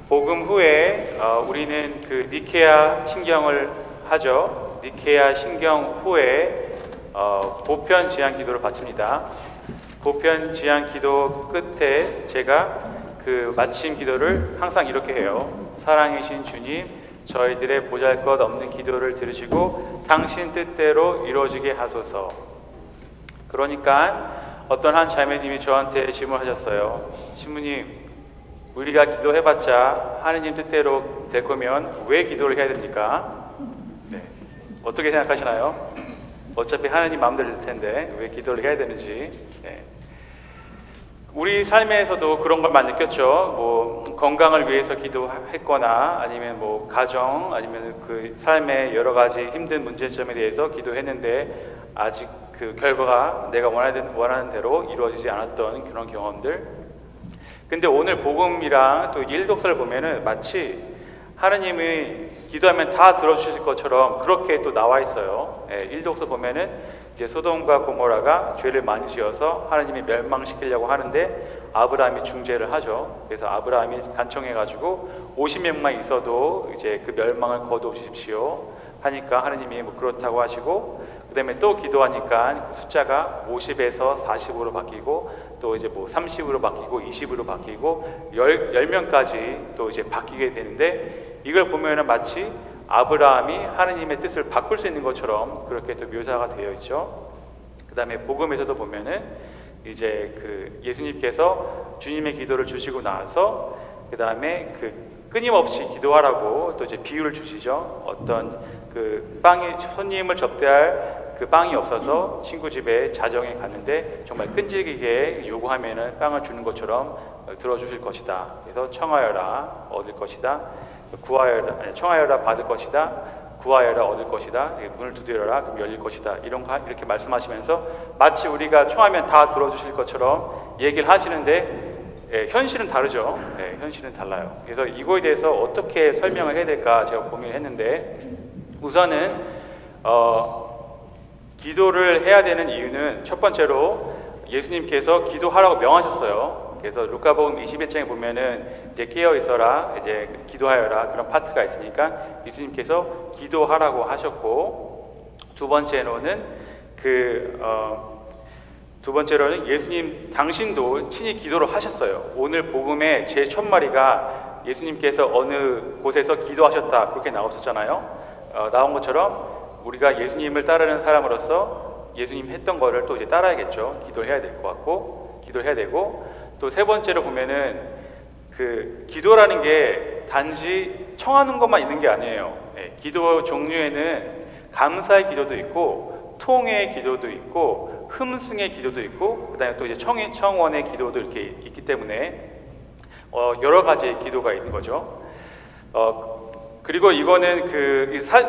복음 후에 우리는 그 니케아 신경을 하죠. 니케아 신경 후에 보편 제한 기도를 바칩니다. 보편 제한 기도 끝에 제가 그 마침 기도를 항상 이렇게 해요. 사랑이신 주님, 저희들의 보잘것없는 기도를 들으시고 당신 뜻대로 이루어지게 하소서. 그러니까 어떤 한 자매님이 저한테 질문하셨어요. 신부님, 우리가 기도해봤자 하느님 뜻대로 될 거면 왜 기도를 해야 됩니까? 네. 어떻게 생각하시나요? 어차피 하느님 마음대로 될 텐데 왜 기도를 해야 되는지. 네. 우리 삶에서도 그런 걸 많이 느꼈죠. 뭐 건강을 위해서 기도했거나 아니면 뭐 가정 아니면 그 삶의 여러 가지 힘든 문제점에 대해서 기도했는데 아직 그 결과가 내가 원하는 대로 이루어지지 않았던 그런 경험들. 근데 오늘 복음이랑 또 일독서를 보면은 마치 하느님이 기도하면 다 들어주실 것처럼 그렇게 또 나와 있어요. 일독서 보면은 이제 소돔과 고모라가 죄를 많이 지어서 하느님이 멸망시키려고 하는데 아브라함이 중재를 하죠. 그래서 아브라함이 간청해가지고 50명만 있어도 이제 그 멸망을 거두어 주십시오 하니까 하느님이 뭐 그렇다고 하시고, 그 다음에 또 기도하니까 그 숫자가 50에서 40으로 바뀌고 또 이제 뭐 30으로 바뀌고 20으로 바뀌고 10명까지 또 이제 바뀌게 되는데, 이걸 보면은 마치 아브라함이 하느님의 뜻을 바꿀 수 있는 것처럼 그렇게 또 묘사가 되어 있죠. 그 다음에 복음에서도 보면은 이제 그 예수님께서 주님의 기도를 주시고 나서 그 다음에 그 끊임없이 기도하라고 또 이제 비유를 주시죠. 어떤 그 손님을 접대할 그 빵이 없어서 친구 집에 자정에 갔는데 정말 끈질기게 요구하면은 빵을 주는 것처럼 들어주실 것이다. 그래서 청하여라 얻을 것이다. 청하여라 받을 것이다. 구하여라 얻을 것이다. 문을 두드려라 그럼 열릴 것이다. 이렇게 말씀하시면서 마치 우리가 청하면 다 들어주실 것처럼 얘기를 하시는데 현실은 다르죠. 현실은 달라요. 그래서 이거에 대해서 어떻게 설명을 해야 될까 제가 고민을 했는데, 우선은 기도를 해야 되는 이유는 첫 번째로 예수님께서 기도하라고 명하셨어요. 그래서 루카복음 21장에 보면은 이제 깨어 있어라, 이제 기도하여라 그런 파트가 있으니까 예수님께서 기도하라고 하셨고, 두 번째로는 예수님 당신도 친히 기도를 하셨어요. 오늘 복음의 제 첫 마디가 예수님께서 어느 곳에서 기도하셨다 그렇게 나왔었잖아요. 나온 것처럼 우리가 예수님을 따르는 사람으로서 예수님 했던 거를 또 이제 따라야겠죠. 기도를 해야 될 것 같고, 기도를 해야 되고, 또 세 번째로 보면은 그 기도라는 게 단지 청하는 것만 있는 게 아니에요. 기도 종류에는 감사의 기도도 있고, 통회의 기도도 있고, 흠승의 기도도 있고, 그 다음에 또 이제 청원의 기도도 이렇게 있기 때문에 여러 가지의 기도가 있는 거죠. 그리고 이거는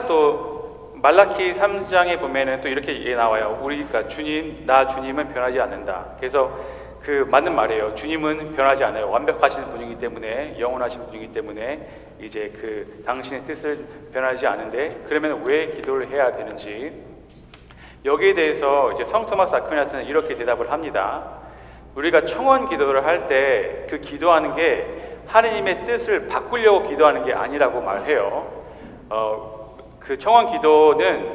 또 말라키 3장에 보면은 또 이렇게 나와요. 그러니까 주님은 변하지 않는다. 그래서 그 맞는 말이에요. 주님은 변하지 않아요. 완벽하신 분이기 때문에, 영원하신 분이기 때문에 이제 그 당신의 뜻을 변하지 않은데, 그러면 왜 기도를 해야 되는지, 여기에 대해서 이제 성 토마스 아퀴나스는 이렇게 대답을 합니다. 우리가 청원 기도를 할 때 그 기도하는 게 하느님의 뜻을 바꾸려고 기도하는 게 아니라고 말해요. 그 청원 기도는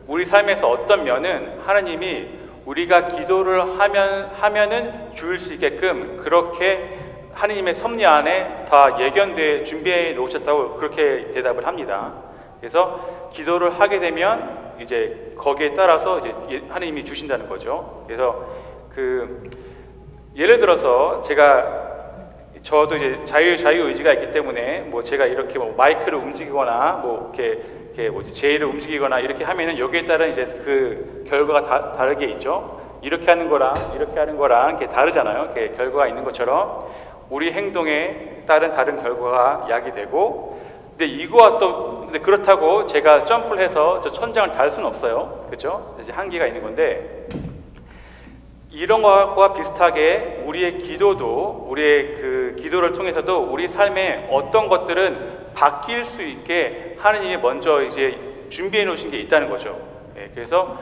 우리 삶에서 어떤 면은 하느님이 우리가 기도를 하면은 줄 수 있게끔 그렇게 하느님의 섭리 안에 다 예견돼 준비해 놓으셨다고 그렇게 대답을 합니다. 그래서 기도를 하게 되면 이제 거기에 따라서 이제 하느님이 주신다는 거죠. 그래서 예를 들어서 저도 이제 자유 의지가 있기 때문에 뭐 제가 이렇게 뭐 마이크를 움직이거나 뭐 이렇게 제의를 움직이거나 이렇게 하면은 여기에 따른 이제 그 결과가 다르게 있죠. 이렇게 하는 거랑 이렇게 다르잖아요. 이렇게 결과가 있는 것처럼 우리 행동에 따른 다른 결과가 야기되고, 근데 그렇다고 제가 점프를 해서 저 천장을 달 수는 없어요. 그렇죠? 이제 한계가 있는 건데, 이런 것과 비슷하게 우리의 그 기도를 통해서도 우리 삶에 어떤 것들은 바뀔 수 있게 하느님이 먼저 이제 준비해 놓으신 게 있다는 거죠. 그래서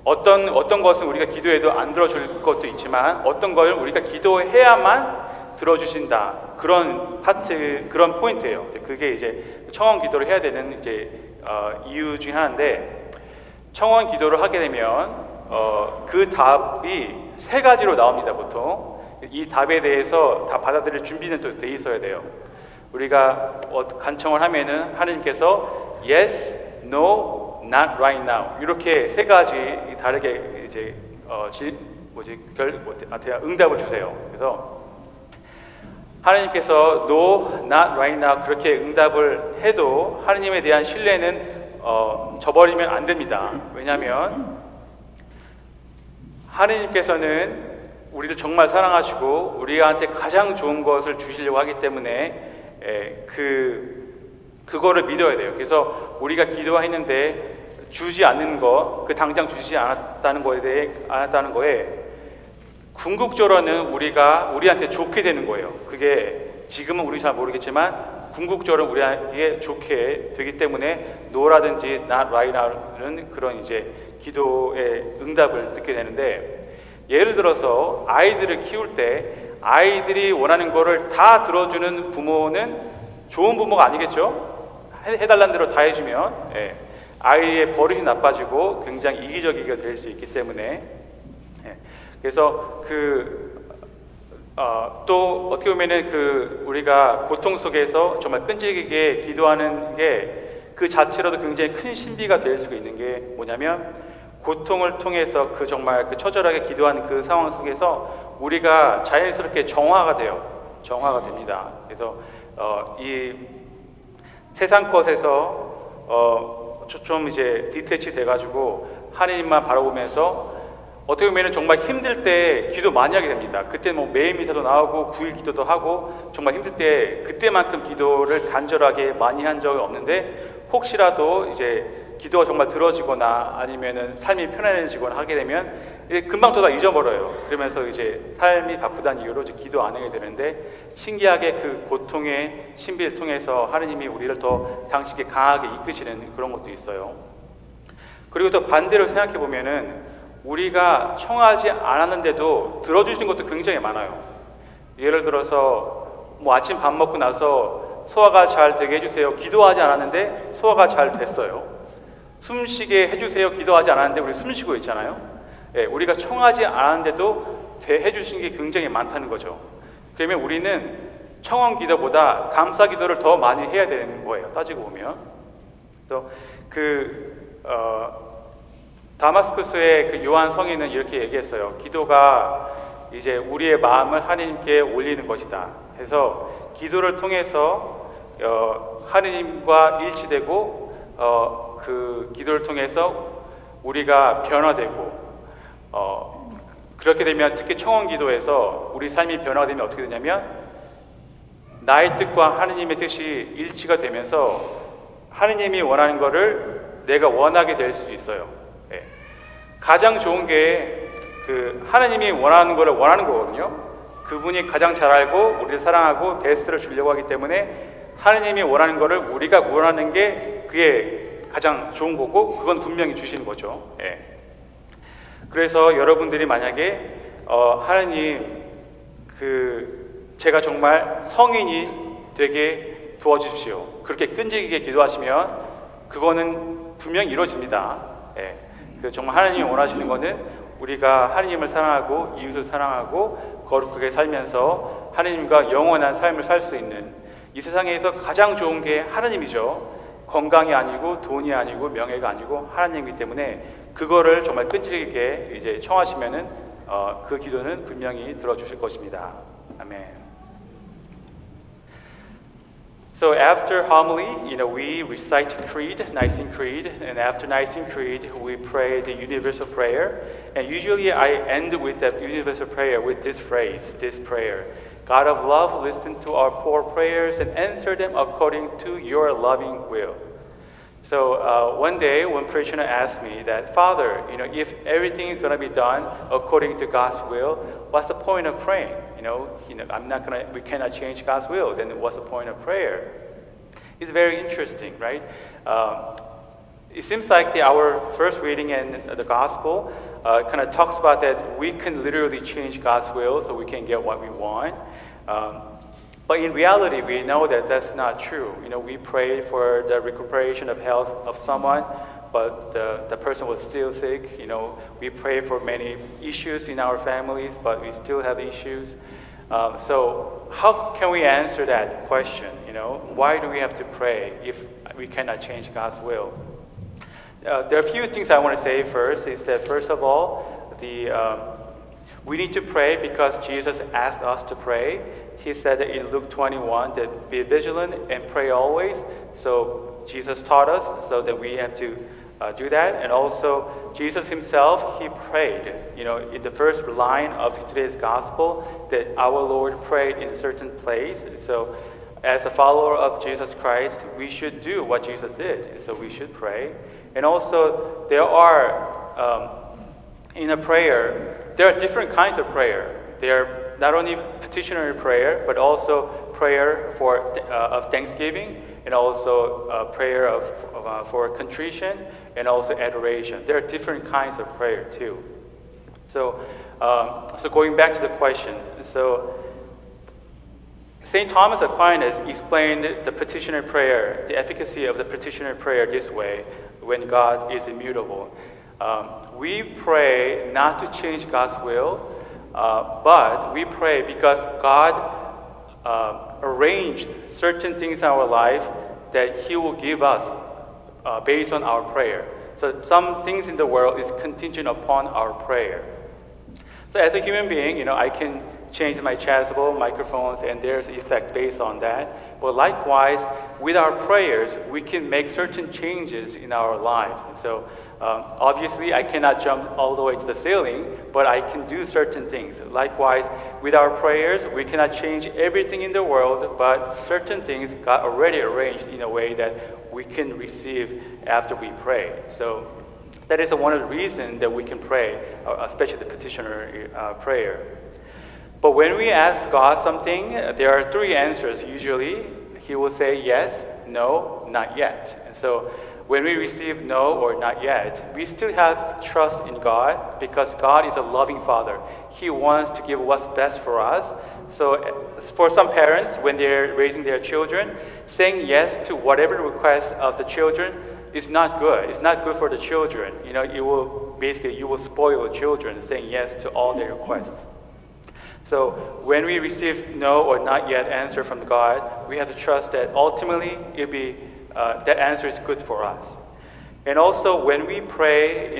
어떤 것은 우리가 기도해도 안 들어줄 것도 있지만 어떤 걸 우리가 기도해야만 들어주신다. 그런 파트, 그런 포인트예요. 그게 이제 청원 기도를 해야 되는 이제 이유 중에 하나인데, 청원 기도를 하게 되면 그 답이 세 가지로 나옵니다. 보통 이 답에 대해서 다 받아들일 준비는 또 돼 있어야 돼요. 우리가 간청을 하면은 하나님께서 yes, no, not right now 이렇게 세 가지 다르게 이제 응답을 주세요. 그래서 하나님께서 no, not right now 그렇게 응답을 해도 하나님에 대한 신뢰는 저버리면 안 됩니다. 왜냐하면 하나님께서는 우리를 정말 사랑하시고 우리한테 가장 좋은 것을 주시려고 하기 때문에 그거를 믿어야 돼요. 그래서 우리가 기도했는데 주지 않는 거, 그 당장 주지 않았다는 거에 궁극적으로는 우리한테 좋게 되는 거예요. 그게 지금은 우리 잘 모르겠지만 궁극적으로 우리에게 좋게 되기 때문에 no라든지 not right now는 그런 이제 기도의 응답을 듣게 되는데, 예를 들어서 아이들을 키울 때 아이들이 원하는 거를 다 들어주는 부모는 좋은 부모가 아니겠죠? 해달라는 대로 다 해주면 아이의 버릇이 나빠지고 굉장히 이기적이게 될 수 있기 때문에, 그래서 또 어떻게 보면은 우리가 고통 속에서 정말 끈질기게 기도하는 게 그 자체로도 굉장히 큰 신비가 될 수 있는 게 뭐냐면, 고통을 통해서 정말 처절하게 기도하는 그 상황 속에서 우리가 자연스럽게 정화가 됩니다. 그래서 이 세상 것에서 좀 이제 디태치 돼가지고 하나님만 바라보면서 어떻게 보면 정말 힘들 때 기도 많이 하게 됩니다. 그때 뭐 매일 미사도 나오고 9일 기도도 하고 정말 힘들 때 그때만큼 기도를 간절하게 많이 한 적은 없는데, 혹시라도 이제 기도가 정말 들어지거나 아니면은 삶이 편안해지거나 하게 되면 금방 또 다 잊어버려요. 그러면서 이제 삶이 바쁘다는 이유로 이제 기도 안 하게 되는데, 신기하게 그 고통의 신비를 통해서 하나님이 우리를 더 당신께 강하게 이끄시는 그런 것도 있어요. 그리고 또 반대로 생각해 보면은 우리가 청하지 않았는데도 들어주시는 것도 굉장히 많아요. 예를 들어서 뭐 아침 밥 먹고 나서 소화가 잘 되게 해주세요. 기도하지 않았는데 소화가 잘 됐어요. 숨쉬게 해주세요. 기도하지 않았는데 우리 숨 쉬고 있잖아요. 우리가 청하지 않았는데도 해주신 게 굉장히 많다는 거죠. 그러면 우리는 청원 기도보다 감사 기도를 더 많이 해야 되는 거예요. 따지고 보면. 또 다마스쿠스의 요한 성인은 이렇게 얘기했어요. 기도가 이제 우리의 마음을 하나님께 올리는 것이다. 그래서 기도를 통해서 하나님과 일치되고 그 기도를 통해서 우리가 변화되고, 그렇게 되면 특히 청원 기도에서 우리 삶이 변화되면 어떻게 되냐면 나의 뜻과 하나님의 뜻이 일치가 되면서 하나님이 원하는 것을 내가 원하게 될 수 있어요. 가장 좋은 게 하나님이 원하는 것을 원하는 거거든요. 그분이 가장 잘 알고 우리를 사랑하고 베스트를 주려고 하기 때문에 하나님이 원하는 것을 우리가 원하는 게 그게 가장 좋은 거고, 그건 분명히 주시는 거죠. 그래서 여러분들이 만약에 하나님 제가 정말 성인이 되게 도와주십시오, 그렇게 끈질기게 기도하시면 그거는 분명히 이루어집니다. 정말 하나님이 원하시는 거는 우리가 하나님을 사랑하고 이웃을 사랑하고 거룩하게 살면서 하나님과 영원한 삶을 살 수 있는, 이 세상에서 가장 좋은 게 하나님이죠. 건강이 아니고 돈이 아니고 명예가 아니고 하나님이기 때문에 그거를 정말 끈질기게 이제 청하시면은 그 기도는 분명히 들어주실 것입니다. 아멘. So after homily, we recite Creed, Nicene Creed, and after Nicene Creed, we pray the universal prayer. And usually I end with that universal prayer with this phrase, this prayer: God of love, listen to our poor prayers and answer them according to your loving will. So one day, one parishioner asked me that, Father, if everything is going to be done according to God's will, what's the point of praying? We cannot change God's will. Then what's the point of prayer? It's very interesting, right? it seems like our first reading in the gospel kind of talks about that we can literally change God's will so we can get what we want. But in reality, we know that that's not true. We pray for the recuperation of health of someone, but the person was still sick. We pray for many issues in our families, but we still have issues. So how can we answer that question? Why do we have to pray if we cannot change God's will? There are a few things I want to say first. Is that first of all, we need to pray because Jesus asked us to pray. He said that in Luke 21 that be vigilant and pray always. So Jesus taught us so that we have to do that. And also Jesus himself, he prayed, in the first line of today's gospel that our Lord prayed in a certain place. So as a follower of Jesus Christ, we should do what Jesus did. So we should pray. And also there are, in a prayer, there are different kinds of prayer. There are not only petitionary prayer, but also prayer of thanksgiving, and also prayer for contrition, and also adoration. There are different kinds of prayer too. So, so going back to the question, so St. Thomas Aquinas explained the petitionary prayer, the efficacy of the petitionary prayer this way: when God is immutable. We pray not to change God's will, but we pray because God arranged certain things in our life that He will give us based on our prayer. So some things in the world is contingent upon our prayer. So as a human being, I can change my chasuble, microphones, and there's effect based on that. But likewise, with our prayers, we can make certain changes in our lives. So obviously, I cannot jump all the way to the ceiling, but I can do certain things. Likewise, with our prayers, we cannot change everything in the world, but certain things got already arranged in a way that we can receive after we pray. So that is one of the reasons that we can pray, especially the petitioner prayer. But when we ask God something, there are three answers usually. He will say yes, no, not yet. And so when we receive no or not yet, we still have trust in God because God is a loving Father. He wants to give what's best for us. So for some parents, when they're raising their children, saying yes to whatever request of the children is not good. It's not good for the children. You will spoil the children saying yes to all their requests. So when we receive no or not yet answer from God, we have to trust that ultimately that answer is good for us. And also when we pray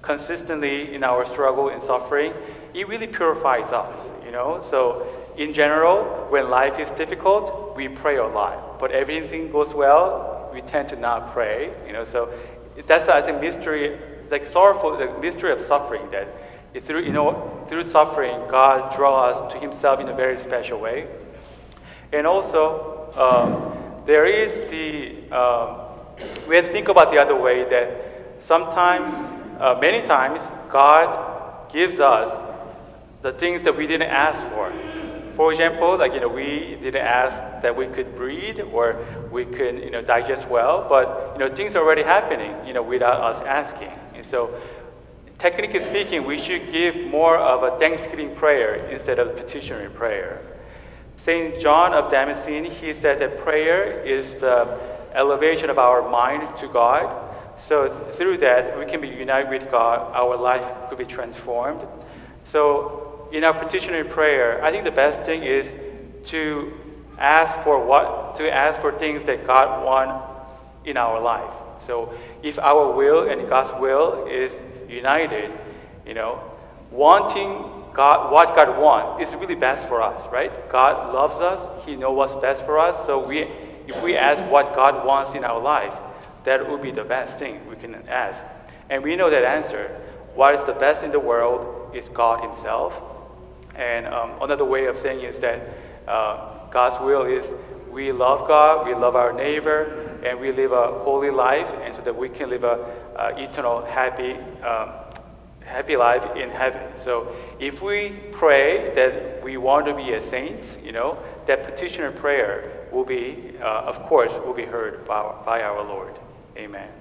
consistently in our struggle and suffering, it really purifies us, So in general, when life is difficult, we pray a lot. But everything goes well, we tend to not pray, So that's, I think, mystery, like sorrowful, the mystery of suffering, that through suffering, God draws us to Himself in a very special way. And also, there is we have to think about the other way, that sometimes, many times, God gives us the things that we didn't ask for. For example, we didn't ask that we could breathe or we could, digest well, but, things are already happening, without us asking. And so, technically speaking, we should give more of a thanksgiving prayer instead of petitionary prayer. St. John of Damascene, he said that prayer is the elevation of our mind to God. So through that, we can be united with God. Our life could be transformed. So in our petitionary prayer, I think the best thing is to ask for things that God wants in our life. So if our will and God's will is united, wanting what God wants is really best for us, right? God loves us. He knows what's best for us. So if we ask what God wants in our life, that would be the best thing we can ask. And we know that answer. What is the best in the world is God Himself. And another way of saying is that God's will is we love God, we love our neighbor, and we live a holy life, and so that we can live a eternal, happy life in heaven. So if we pray that we want to be a saint, that petitioner prayer will be, of course, will be heard by our Lord. Amen.